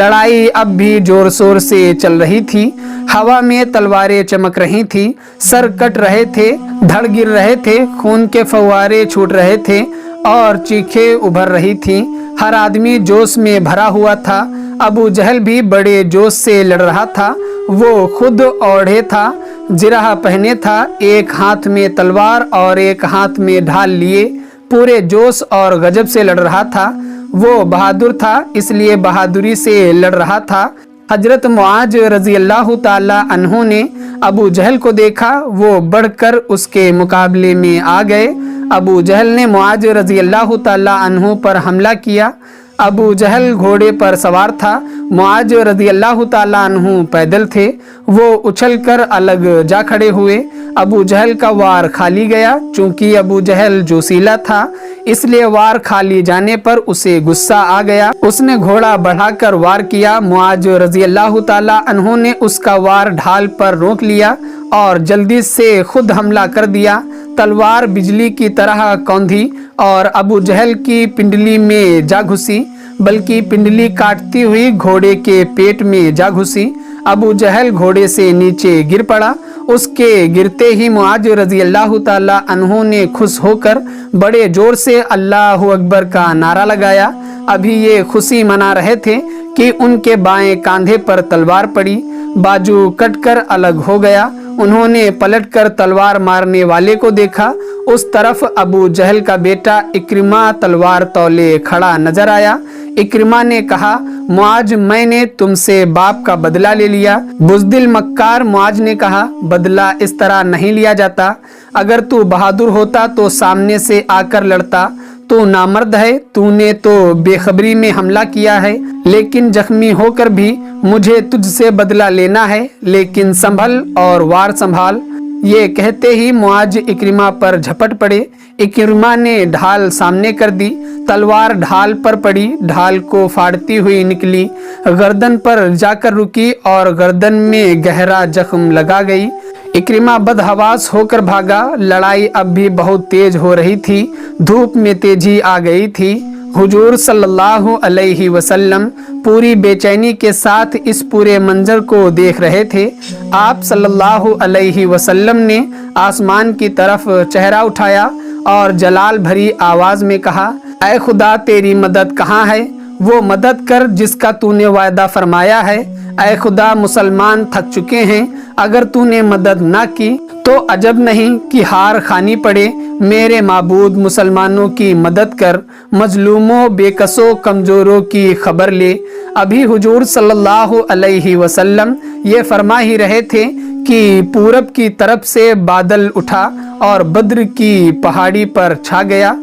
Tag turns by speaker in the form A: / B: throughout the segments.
A: लड़ाई अब भी जोर शोर से चल रही थी। हवा में तलवारें चमक रही थी, सर कट रहे थे, धड़ गिर रहे थे, खून के फव्वारे छूट रहे थे और चीखें उभर रही थीं। हर आदमी जोश में भरा हुआ था। अबू जहल भी बड़े जोश से लड़ रहा था। वो खुद ओढ़े था, जिराह पहने था, एक हाथ में तलवार और एक हाथ में ढाल लिए पूरे जोश और गजब से लड़ रहा था। वो बहादुर था, इसलिए बहादुरी से लड़ रहा था। हजरत मुआज रजी अल्लाह ताला अन्हु ने अबू जहल को देखा, वो बढ़कर उसके मुकाबले में आ गए। अबू जहल ने मुआज रजी अल्लाह ताला अन्हु पर हमला किया। अबू जहल घोड़े पर सवार था, मुआज रजी अल्लाह ताला अन्हु पैदल थे। वो उछलकर अलग जा खड़े हुए। अबू जहल का वार खाली गया। चूंकि अबू जहल जोशीला था, इसलिए वार खाली जाने पर उसे गुस्सा आ गया। उसने घोड़ा बढ़ाकर वार किया। मुआज रजी अल्लाह ताला अन्हु ने उसका वार ढाल पर रोक लिया और जल्दी से खुद हमला कर दिया। तलवार बिजली की तरह कौंधी और अबू जहल की पिंडली में जा घुसी, बल्कि पिंडली काटती हुई घोड़े के पेट में जा घुसी। अबू जहल घोड़े से नीचे गिर पड़ा। उसके गिरते ही मुआज रजी अल्लाह ताला अन्हु ने खुश होकर बड़े जोर से अल्लाह अकबर का नारा लगाया। अभी ये खुशी मना रहे थे कि उनके बाएं कांधे पर तलवार पड़ी, बाजू कटकर अलग हो गया। उन्होंने पलटकर तलवार मारने वाले को देखा। उस तरफ अबू जहल का बेटा इक्रिमा तलवार तौले खड़ा नजर आया। इक्रिमा ने कहा, मुआज, मैंने तुमसे बाप का बदला ले लिया। बुज़दिल मक्कार मुआज ने कहा, बदला इस तरह नहीं लिया जाता। अगर तू बहादुर होता तो सामने से आकर लड़ता। तू नामर्द है, तूने तो बेखबरी में हमला किया है, लेकिन जख्मी होकर भी मुझे तुझसे बदला लेना है। लेकिन संभल और वार संभाल। ये कहते ही मुआज इक्रिमा पर झपट पड़े। इक्रिमा ने ढाल सामने कर दी। तलवार ढाल पर पड़ी, ढाल को फाड़ती हुई निकली, गर्दन पर जाकर रुकी और गर्दन में गहरा जख्म लगा गई। इक्रिमा बदहवास होकर भागा। लड़ाई अब भी बहुत तेज हो रही थी। धूप में तेजी आ गई थी। हुजूर सल्लल्लाहु अलैहि वसल्लम पूरी बेचैनी के साथ इस पूरे मंजर को देख रहे थे। आप सल्लल्लाहु अलैहि वसल्लम ने आसमान की तरफ चेहरा उठाया और जलाल भरी आवाज में कहा, ऐ खुदा, तेरी मदद कहाँ है? वो मदद कर जिसका तूने वायदा फरमाया है। ऐ खुदा, मुसलमान थक चुके हैं। अगर तूने मदद ना की तो अजब नहीं कि हार खानी पड़े। मेरे माबूद, मुसलमानों की मदद कर, मजलूमों, बेकसों, कमजोरों की खबर ले। अभी हुजूर सल्लल्लाहु अलैहि वसल्लम ये फरमा ही रहे थे कि पूरब की तरफ से बादल उठा और बद्र की पहाड़ी पर छा गया।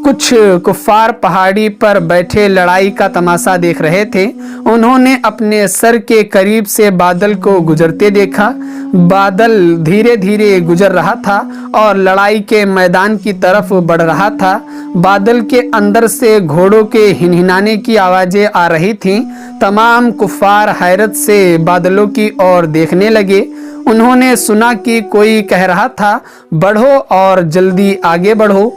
A: कुछ कुफ्फार पहाड़ी पर बैठे लड़ाई का तमाशा देख रहे थे। उन्होंने अपने सर के करीब से बादल को गुजरते देखा। बादल धीरे धीरे गुजर रहा था और लड़ाई के मैदान की तरफ बढ़ रहा था। बादल के अंदर से घोड़ों के हिनहिनाने की आवाजें आ रही थीं। तमाम कुफ्फार हैरत से बादलों की ओर देखने लगे। उन्होंने सुना कि कोई कह रहा था, बढ़ो और जल्दी आगे बढ़ो।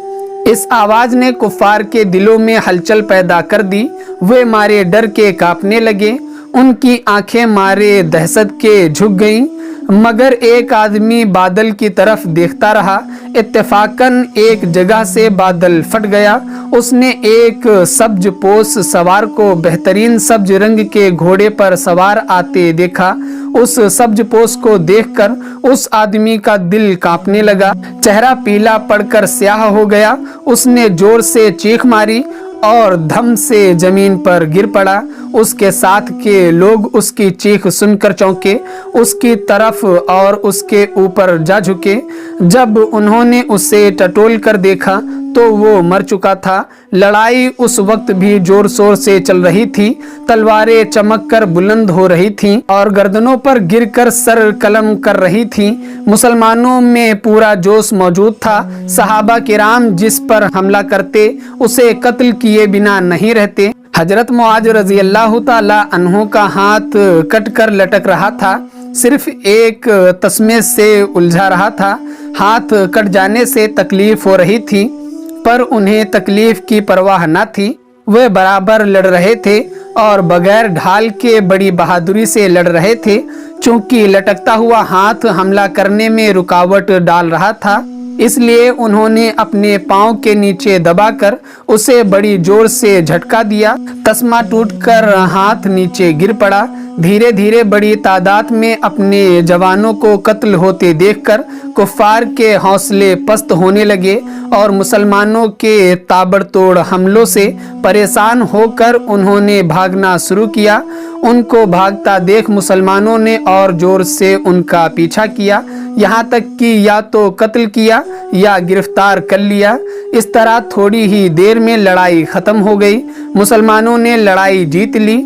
A: इस आवाज ने कुफ्फार के दिलों में हलचल पैदा कर दी। वे मारे डर के कांपने लगे। उनकी आंखें मारे दहशत के झुक गईं। मगर एक आदमी बादल की तरफ देखता रहा। इत्तेफाकन एक जगह से बादल फट गया। उसने एक सब्ज पोश सवार को बेहतरीन सब्ज रंग के घोड़े पर सवार आते देखा। उस सब्ज पोश को देखकर उस आदमी का दिल कांपने लगा। चेहरा पीला पड़कर स्याह हो गया। उसने जोर से चीख मारी और धम से जमीन पर गिर पड़ा। उसके साथ के लोग उसकी चीख सुनकर चौंके, उसकी तरफ और उसके ऊपर जा झुके। जब उन्होंने उसे टटोल कर देखा तो वो मर चुका था। लड़ाई उस वक्त भी जोर शोर से चल रही थी। तलवारें चमक कर बुलंद हो रही थीं और गर्दनों पर गिरकर सर कलम कर रही थीं। मुसलमानों में पूरा जोश मौजूद था। सहाबा किराम जिस पर हमला करते उसे कत्ल किए बिना नहीं रहते। हजरत मुआज रजी अल्लाह ताला अन्हु का हाथ कट कर लटक रहा था। सिर्फ एक तस्मे से उलझा रहा था। हाथ कट जाने से तकलीफ हो रही थी, पर उन्हें तकलीफ की परवाह न थी। वे बराबर लड़ रहे थे और बगैर ढाल के बड़ी बहादुरी से लड़ रहे थे। चूंकि लटकता हुआ हाथ हमला करने में रुकावट डाल रहा था, इसलिए उन्होंने अपने पांव के नीचे दबाकर उसे बड़ी जोर से झटका दिया। तस्मा टूटकर हाथ नीचे गिर पड़ा। धीरे धीरे बड़ी तादाद में अपने जवानों को कत्ल होते देखकर कुफ्फार के हौसले पस्त होने लगे और मुसलमानों के ताबड़तोड़ हमलों से परेशान होकर उन्होंने भागना शुरू किया। उनको भागता देख मुसलमानों ने और जोर से उनका पीछा किया, यहाँ तक कि या तो कत्ल किया या गिरफ्तार कर लिया। इस तरह थोड़ी ही देर में लड़ाई खत्म हो गई। मुसलमानों ने लड़ाई जीत ली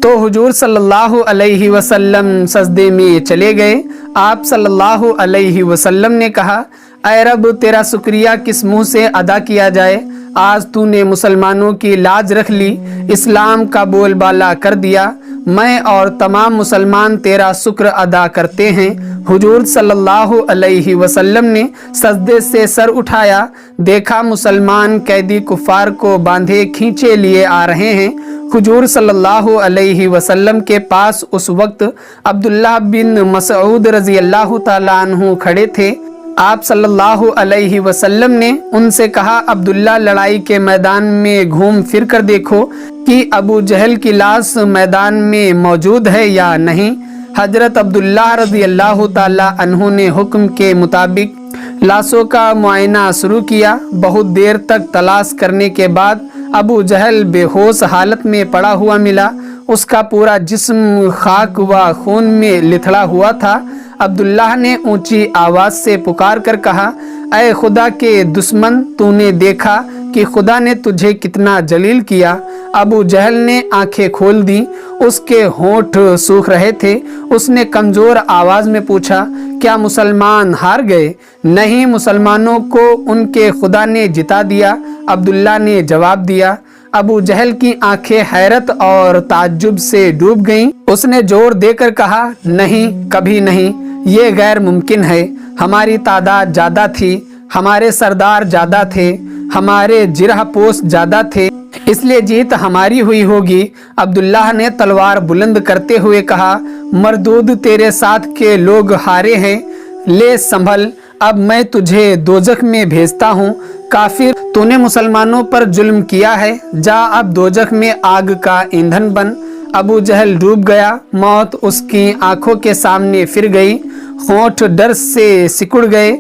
A: तो हुजूर सल्लल्लाहु अलैहि वसल्लम सजदे में चले गए। आप सल्लल्लाहु अलैहि वसल्लम ने कहा, ऐ रब, तेरा शुक्रिया किस मुंह से अदा किया जाए। आज तूने मुसलमानों की लाज रख ली, इस्लाम का बोलबाला कर दिया। मैं और तमाम मुसलमान तेरा शुक्र अदा करते हैं। हुजूर सल्लल्लाहु अलैहि वसल्लम ने सजदे से सर उठाया, देखा मुसलमान कैदी कुफार को बांधे खींचे लिए आ रहे हैं। हुजूर सल्लल्लाहु अलैहि वसल्लम के पास उस वक्त अब्दुल्लाह बिन मसऊद रजी अल्लाह ताला अन्हु खड़े थे। आप सल्लल्लाहु अलैहि वसल्लम ने उनसे कहा, अब्दुल्ला, लड़ाई के मैदान में घूम फिर कर देखो कि अबू जहल की लाश मैदान में मौजूद है या नहीं। हजरत अब्दुल्ला रज़ी अल्लाह ताला अन्हु ने हुक्म के मुताबिक लाशों का मुआयना शुरू किया। बहुत देर तक तलाश करने के बाद अबू जहल बेहोश हालत में पड़ा हुआ मिला। उसका पूरा जिस्म खाक व खून में लिथड़ा हुआ था। अब्दुल्लाह ने ऊंची आवाज से पुकार कर कहा, ऐ खुदा के दुश्मन, तूने देखा कि खुदा ने तुझे कितना जलील किया। अबू जहल ने आंखें खोल दी, उसके होंठ सूख रहे थे। उसने कमजोर आवाज में पूछा, क्या मुसलमान हार गए? नहीं, मुसलमानों को उनके खुदा ने जिता दिया। अब्दुल्ला ने जवाब दिया। अबू जहल की आंखें हैरत और ताज्जुब से डूब गईं। उसने जोर देकर कहा, नहीं, कभी नहीं, ये गैर मुमकिन है। हमारी तादाद ज्यादा थी, हमारे सरदार ज्यादा थे, हमारे जिरह पोस ज्यादा थे, इसलिए जीत हमारी हुई होगी। अब्दुल्लाह ने तलवार बुलंद करते हुए कहा, मरदूद, तेरे साथ के लोग हारे हैं, ले संभल, अब मैं तुझे दोजख में भेजता हूँ। काफिर, तूने मुसलमानों पर जुल्म किया है, जा अब दोजख में आग का ईंधन बन। अबू जहल डूब गया। मौत उसकी आंखों के सामने फिर गई। होंठ डर से सिकुड़ गए।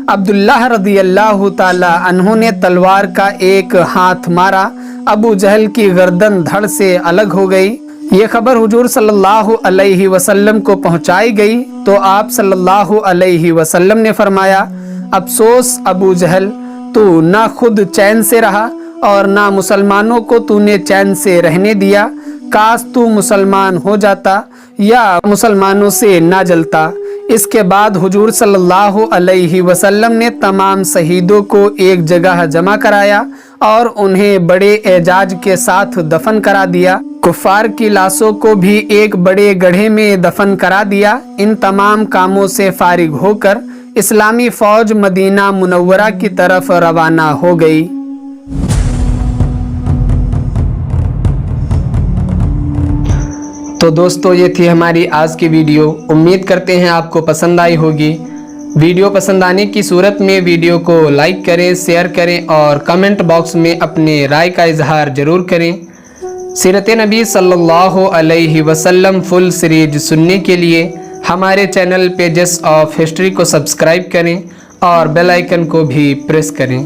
A: अब्दुल्लाह रज़ी अल्लाह ताला अन्हु ने तलवार का एक हाथ मारा। अबू जहल की गर्दन धड़ से अलग हो गई। ये खबर हुजूर सल्लल्लाहु अलैहि वसल्लम को पहुंचाई गई तो आप सल्लल्लाहु अलैहि वसल्लम ने फरमाया, अफसोस अबू जहल, तू ना खुद चैन से रहा और ना मुसलमानों को तूने चैन से रहने दिया। काश तू मुसलमान हो जाता या मुसलमानों से ना जलता। इसके बाद हुजूर सल्लल्लाहु अलैहि वसल्लम ने तमाम शहीदों को एक जगह जमा कराया और उन्हें बड़े एजाज के साथ दफन करा दिया। कुफार की लाशों को भी एक बड़े गड्ढे में दफन करा दिया। इन तमाम कामों से फारिग होकर इस्लामी फौज मदीना मुनव्वरा की तरफ रवाना हो गई। तो दोस्तों, ये थी हमारी आज की वीडियो। उम्मीद करते हैं आपको पसंद आई होगी। वीडियो पसंद आने की सूरत में वीडियो को लाइक करें, शेयर करें और कमेंट बॉक्स में अपने राय का इजहार ज़रूर करें। सीरत नबी सल्लल्लाहु अलैहि वसल्लम फुल सीरीज सुनने के लिए हमारे चैनल पेजेस ऑफ हिस्ट्री को सब्सक्राइब करें और बेल आइकन को भी प्रेस करें।